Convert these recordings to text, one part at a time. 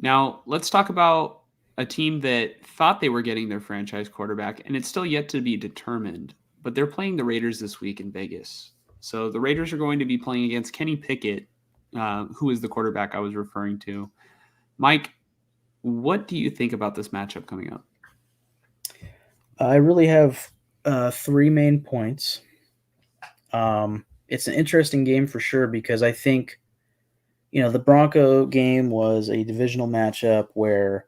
Now, let's talk about a team that thought they were getting their franchise quarterback, and it's still yet to be determined. But they're playing the Raiders this week in Vegas. So the Raiders are going to be playing against Kenny Pickett, who is the quarterback I was referring to. Mike, what do you think about this matchup coming up? I really have three main points. It's an interesting game for sure because I think, the Bronco game was a divisional matchup where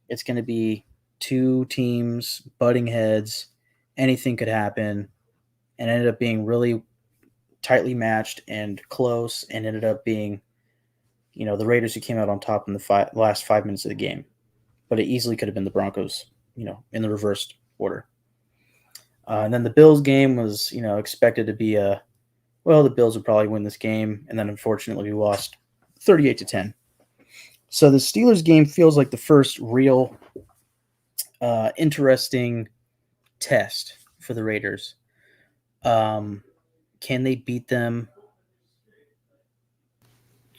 it's going to be two teams butting heads. Anything could happen, and ended up being really tightly matched and close, and ended up being, the Raiders who came out on top in the last 5 minutes of the game. But it easily could have been the Broncos, in the reversed order. And then the Bills game was, expected to be the Bills would probably win this game, and then unfortunately we lost 38-10. So the Steelers game feels like the first real interesting test for the Raiders. Can they beat them,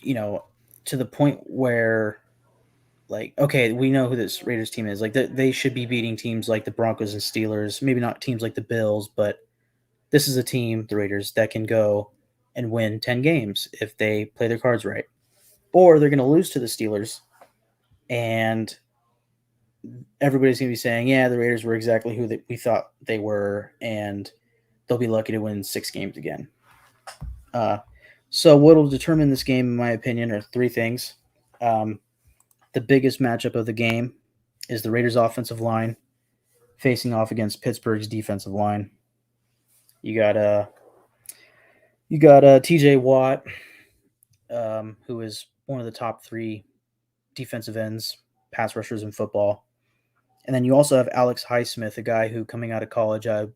to the point where, like, okay, we know who this Raiders team is. Like, they should be beating teams like the Broncos and Steelers, maybe not teams like the Bills, but this is a team, the Raiders, that can go and win 10 games if they play their cards right. Or they're going to lose to the Steelers, and everybody's going to be saying, yeah, the Raiders were exactly who we thought they were, and they'll be lucky to win 6 games again. Uh, so what will determine this game, in my opinion, are three things. The biggest matchup of the game is the Raiders' offensive line facing off against Pittsburgh's defensive line. You got T.J. Watt, who is one of the top three defensive ends, pass rushers in football. And then you also have Alex Highsmith, a guy who, coming out of college, I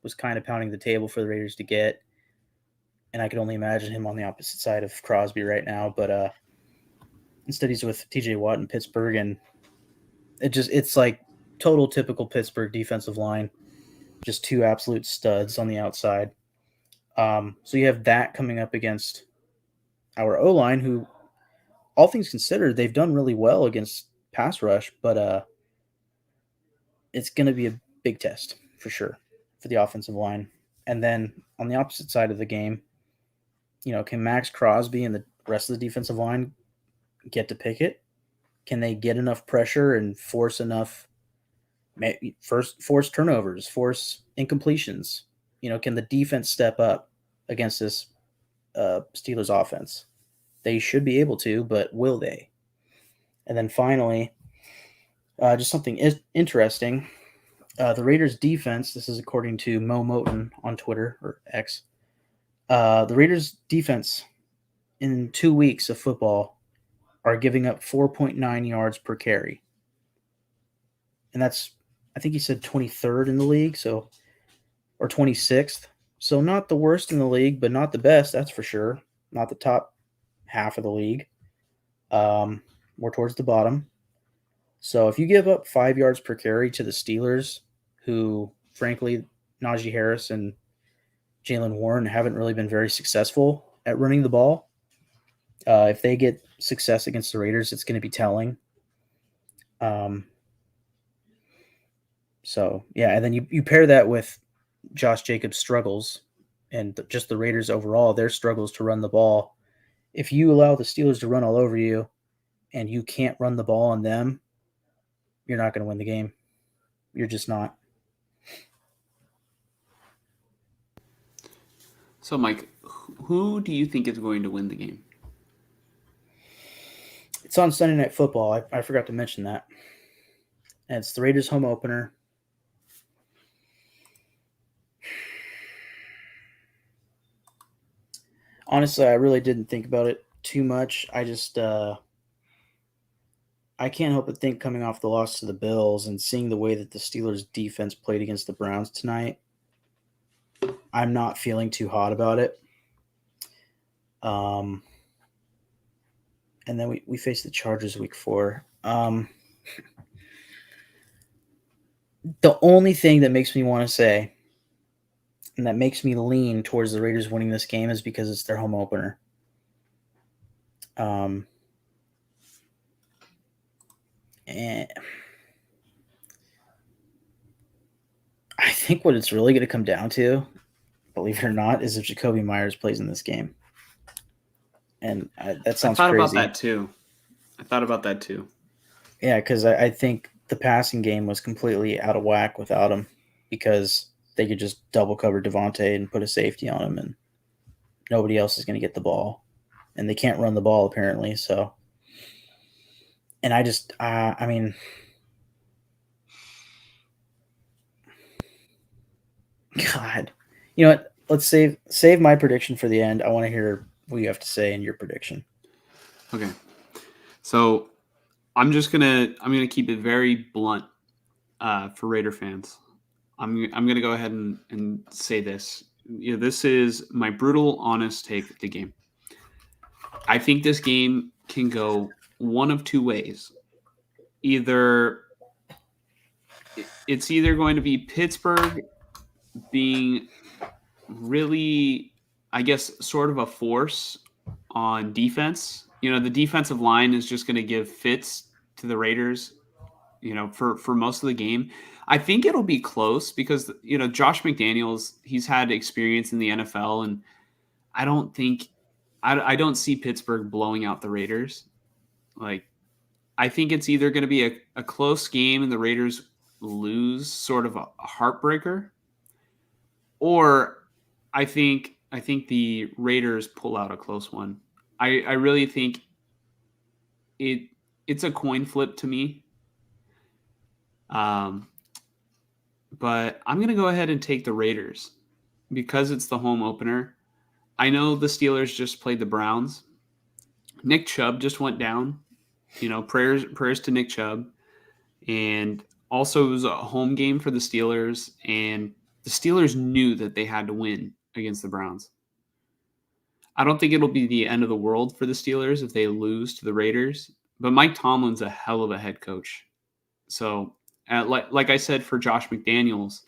was kind of pounding the table for the Raiders to get. And I could only imagine him on the opposite side of Crosby right now. But instead he's with T.J. Watt in Pittsburgh, and it's like total typical Pittsburgh defensive line. Just two absolute studs on the outside. So you have that coming up against our O-line, who, all things considered, they've done really well against pass rush, but it's going to be a big test for sure for the offensive line. And then on the opposite side of the game, can Max Crosby and the rest of the defensive line get to Pickett? Can they get enough pressure and force turnovers, force incompletions? Can the defense step up against this Steelers offense? They should be able to, but will they? And then finally, just something interesting. The Raiders' defense, this is according to Mo Moten on Twitter, or X. The Raiders' defense in 2 weeks of football are giving up 4.9 yards per carry. And that's, I think he said 23rd in the league, or 26th. So not the worst in the league, but not the best, that's for sure. Not the top half of the league. More towards the bottom. So if you give up 5 yards per carry to the Steelers, who, frankly, Najee Harris and Jalen Warren haven't really been very successful at running the ball, if they get success against the Raiders, it's going to be telling. So, yeah, and then you pair that with Josh Jacobs' struggles and just the Raiders overall, their struggles to run the ball. If you allow the Steelers to run all over you and you can't run the ball on them, you're not going to win the game. You're just not. So, Mike, who do you think is going to win the game? It's on Sunday Night Football. I forgot to mention that. And it's the Raiders' home opener. Honestly, I really didn't think about it too much. I just I can't help but think, coming off the loss to the Bills and seeing the way that the Steelers' defense played against the Browns tonight, I'm not feeling too hot about it. And then we face the Chargers week 4. The only thing that makes me want to say, and that makes me lean towards the Raiders winning this game, is because it's their home opener. And I think what it's really going to come down to, believe it or not, is if Jacoby Myers plays in this game. And that I sounds thought about crazy. that too. Yeah, because I think the passing game was completely out of whack without him because they could just double cover Devontae and put a safety on him, and nobody else is going to get the ball. And they can't run the ball, apparently. So, and I mean, God, you know what? Let's save my prediction for the end. I want to hear what you have to say in your prediction. Okay. So I'm gonna keep it very blunt for Raider fans. I'm gonna go ahead and say this. This is my brutal, honest take of the game. I think this game can go one of two ways. It's either going to be Pittsburgh being really, I guess, sort of a force on defense. The defensive line is just going to give fits to the Raiders, for most of the game. I think it'll be close because, Josh McDaniels, he's had experience in the NFL, and I don't think, I don't see Pittsburgh blowing out the Raiders. Like, I think it's either going to be a close game and the Raiders lose, sort of a heartbreaker, or I think the Raiders pull out a close one. I really think it's a coin flip to me. But I'm going to go ahead and take the Raiders because it's the home opener. I know the Steelers just played the Browns. Nick Chubb just went down. Prayers to Nick Chubb. And also it was a home game for the Steelers, and the Steelers knew that they had to win against the Browns. I don't think it'll be the end of the world for the Steelers if they lose to the Raiders, but Mike Tomlin's a hell of a head coach. So, like I said for Josh McDaniels,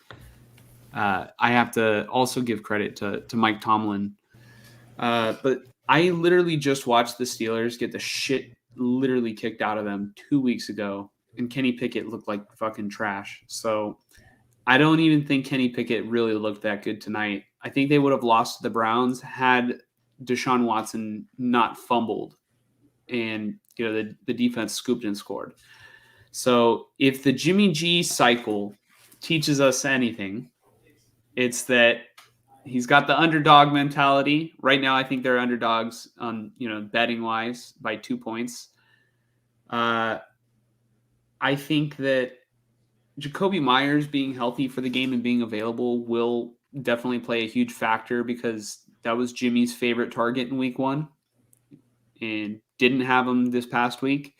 I have to also give credit to Mike Tomlin. But I literally just watched the Steelers get the shit literally kicked out of them 2 weeks ago, and Kenny Pickett looked like fucking trash. So I don't even think Kenny Pickett really looked that good tonight. I think they would have lost to the Browns had Deshaun Watson not fumbled and the defense scooped and scored. So if the Jimmy G cycle teaches us anything, it's that he's got the underdog mentality. Right now, I think they're underdogs on betting wise by 2 points. I think that Jacoby Myers being healthy for the game and being available will definitely play a huge factor because that was Jimmy's favorite target in week 1 and didn't have him this past week.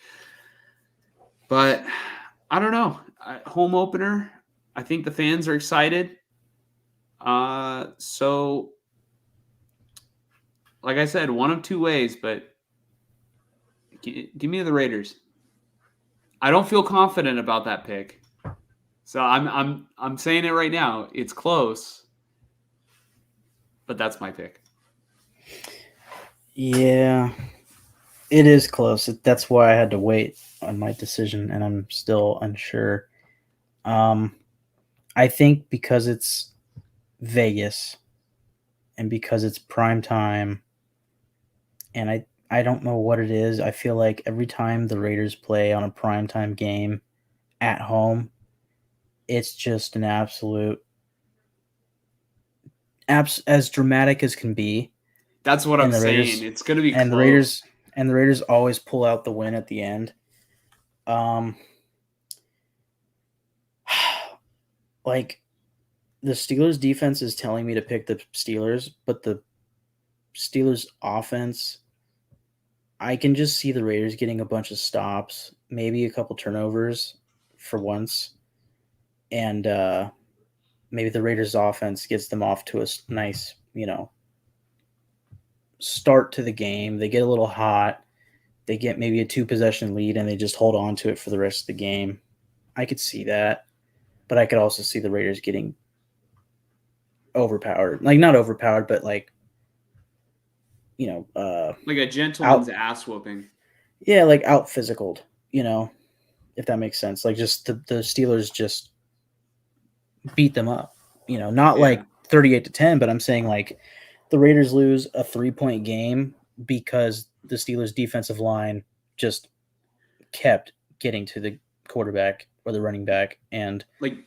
But I don't know. Home opener. I think the fans are excited. So like I said, one of two ways, but give me the Raiders. I don't feel confident about that pick. So I'm saying it right now. It's close, but that's my pick. Yeah, it is close. That's why I had to wait on my decision, and I'm still unsure. I think because it's Vegas and because it's prime time, and I don't know what it is. I feel like every time the Raiders play on a primetime game at home, it's just an absolute as dramatic as can be. That's what I'm saying. It's going to be close. The Raiders always pull out the win at the end. Like the Steelers defense is telling me to pick the Steelers, but the Steelers offense, I can just see the Raiders getting a bunch of stops, maybe a couple turnovers for once, and maybe the Raiders offense gets them off to a nice, start to the game. They get a little hot. They get maybe a 2-possession lead and they just hold on to it for the rest of the game. I could see that, but I could also see the Raiders getting overpowered. Like not overpowered, but like like a gentleman's ass whooping. Yeah, like out physicaled, if that makes sense. Like just the Steelers just beat them up. Not Yeah. like 38-10, but I'm saying like the Raiders lose a 3-point game because the Steelers defensive line just kept getting to the quarterback or the running back, and Like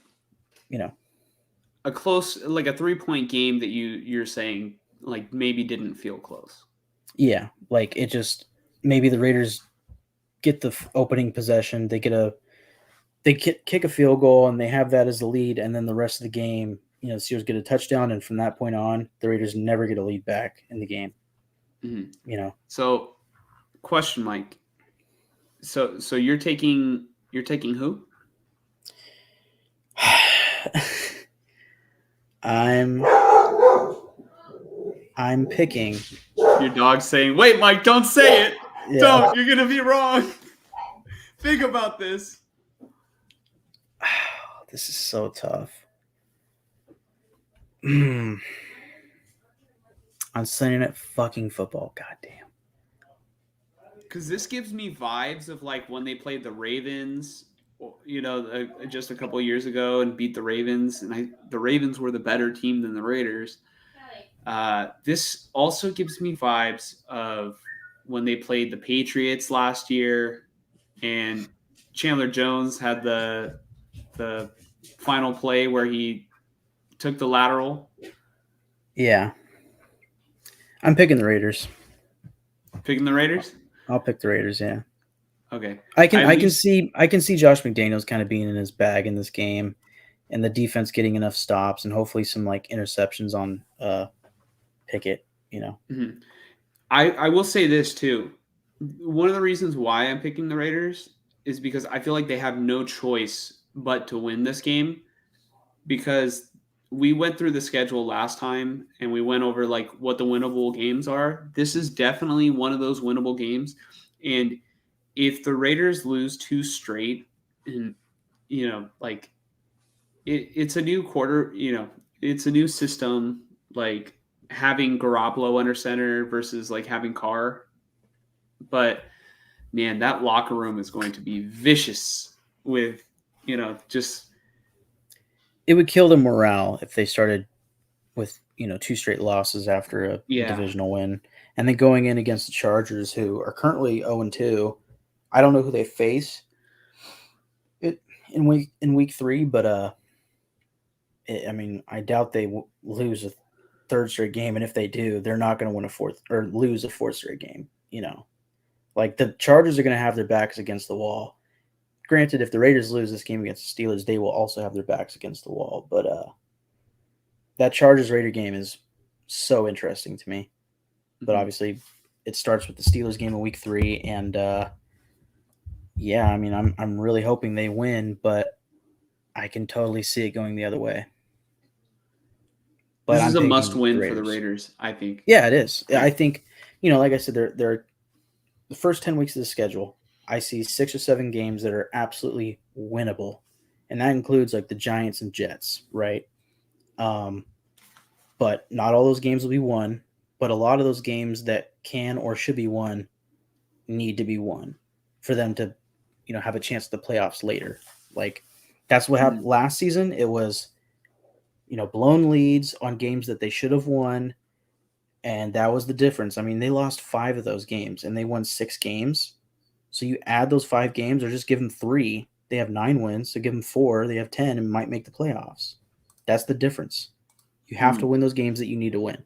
a close, like a 3-point game that you're saying like maybe didn't feel close. Yeah, like it just maybe the Raiders get the opening possession, they kick a field goal and they have that as the lead, and then the rest of the game, the Steelers get a touchdown, and from that point on, the Raiders never get a lead back in the game. Mm-hmm. So, question, Mike. So you're taking who? I'm picking. Your dog's saying, "Wait, Mike, don't say it. Yeah. Don't. You're gonna be wrong. Think about this." This is so tough. On Sunday Night fucking Football, goddamn. Because this gives me vibes of like when they played the Ravens, just a couple years ago and beat the Ravens, and the Ravens were the better team than the Raiders. This also gives me vibes of when they played the Patriots last year, and Chandler Jones had the final play where he took the lateral. Yeah. I'm picking the Raiders. Picking the Raiders? I'll pick the Raiders, yeah. Okay. I can see Josh McDaniels kind of being in his bag in this game, and the defense getting enough stops and hopefully some like interceptions on Pickett, Mm-hmm. I will say this too. One of the reasons why I'm picking the Raiders is because I feel like they have no choice but to win this game, because we went through the schedule last time and we went over like what the winnable games are. This is definitely one of those winnable games. And if the Raiders lose 2 straight, and like it's a new quarter, it's a new system, like having Garoppolo under center versus like having Carr. But man, that locker room is going to be vicious with, just. It would kill the morale if they started with 2 straight losses after a divisional win, and then going in against the Chargers, who are currently 0-2. I don't know who they face in week 3, but I doubt they lose a 3rd straight game, and if they do, they're not going to win a 4th or lose a 4th straight game. Like the Chargers are going to have their backs against the wall. Granted, if the Raiders lose this game against the Steelers, they will also have their backs against the wall. But that Chargers-Raider game is so interesting to me. But obviously, it starts with the Steelers game in week 3, and I'm really hoping they win, but I can totally see it going the other way. But this is a must-win for the Raiders, I think. Yeah, it is. I think, like I said, they're the first 10 weeks of the schedule. I see 6 or 7 games that are absolutely winnable, and that includes like the Giants and Jets, right? But not all those games will be won, but a lot of those games that can or should be won need to be won for them to, have a chance at the playoffs later. Like that's what happened last season. It was, blown leads on games that they should have won, and that was the difference. I mean, they lost 5 of those games and they won 6 games. So you add those 5 games or just give them 3. They have 9 wins. So give them 4. They have 10 and might make the playoffs. That's the difference. You have to win those games that you need to win.